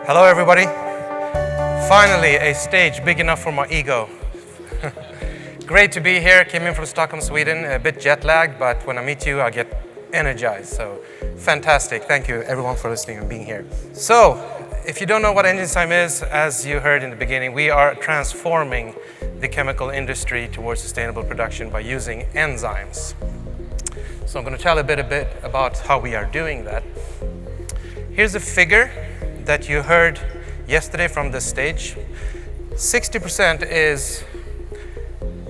Hello everybody. Finally a stage big enough for my ego. Great to be here. Came in from Stockholm, Sweden, a bit jet lagged, but when I meet you I get energized. So fantastic. Thank you everyone for listening and being here. So if you don't know what EnginZyme is, as you heard in the beginning, we are transforming the chemical industry towards sustainable production by using enzymes. So I'm going to tell a bit about how we are doing that. Here's a figure that you heard yesterday from this stage. 60% is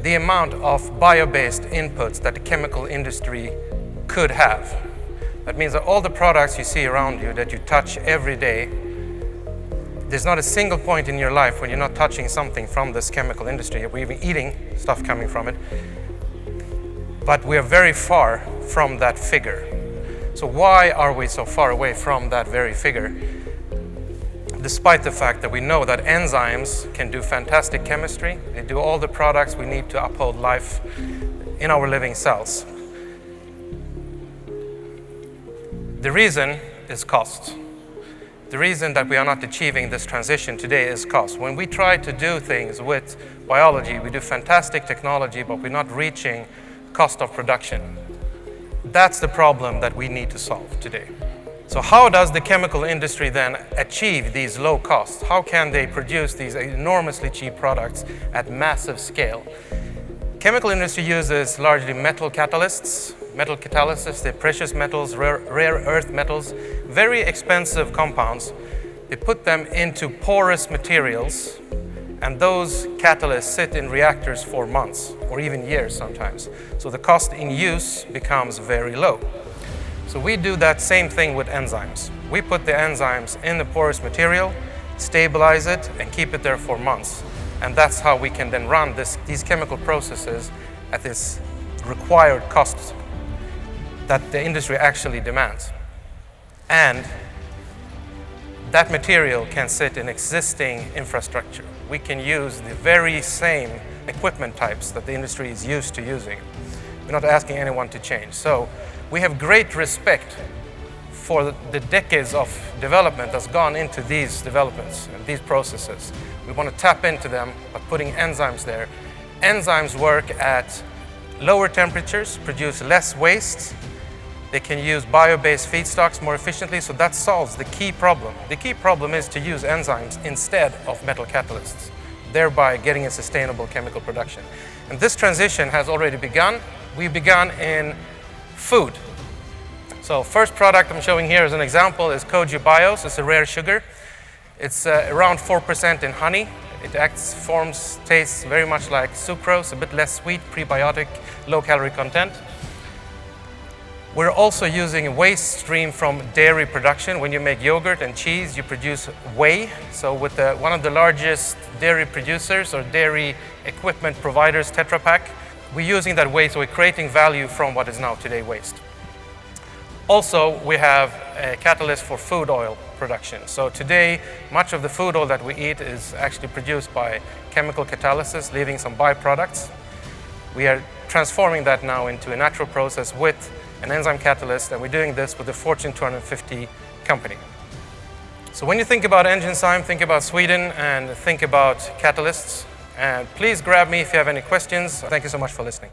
the amount of bio-based inputs that the chemical industry could have. That means that all the products you see around you that you touch every day, there's not a single point in your life when you're not touching something from this chemical industry. We're even eating stuff coming from it. But we are very far from that figure. So why are we so far away from that very figure? Despite the fact that we know that enzymes can do fantastic chemistry, they do all the products we need to uphold life in our living cells. The reason is cost. The reason that we are not achieving this transition today is cost. When we try to do things with biology, we do fantastic technology, but we're not reaching cost of production. That's the problem that we need to solve today. So how does the chemical industry then achieve these low costs? How can they produce these enormously cheap products at massive scale? Chemical industry uses largely metal catalysts. Metal catalysts, they're precious metals, rare earth metals, very expensive compounds. They put them into porous materials, and those catalysts sit in reactors for months or even years sometimes. So the cost in use becomes very low. So we do that same thing with enzymes. We put the enzymes in the porous material, stabilize it, and keep it there for months. And that's how we can then run these chemical processes at this required cost that the industry actually demands. And that material can sit in existing infrastructure. We can use the very same equipment types that the industry is used to using. We're not asking anyone to change. So we have great respect for the decades of development that's gone into these developments and these processes. We want to tap into them by putting enzymes there. Enzymes work at lower temperatures, produce less waste. They can use bio-based feedstocks more efficiently, so that solves the key problem. The key problem is to use enzymes instead of metal catalysts, thereby getting a sustainable chemical production. And this transition has already begun. We began in food. So first product I'm showing here as an example is Koji Bios. It's a rare sugar. It's around 4% in honey. It tastes very much like sucrose, a bit less sweet, prebiotic, low calorie content. We're also using a waste stream from dairy production. When you make yogurt and cheese, you produce whey. So with one of the largest dairy producers or dairy equipment providers, Tetra Pak, we're using that whey, so we're creating value from what is now today waste. Also, we have a catalyst for food oil production. So today, much of the food oil that we eat is actually produced by chemical catalysis, leaving some byproducts. We are transforming that now into a natural process with an enzyme catalyst, and we're doing this with a Fortune 250 company. So when you think about EnginZyme, think about Sweden and think about catalysts. And please grab me if you have any questions. Thank you so much for listening.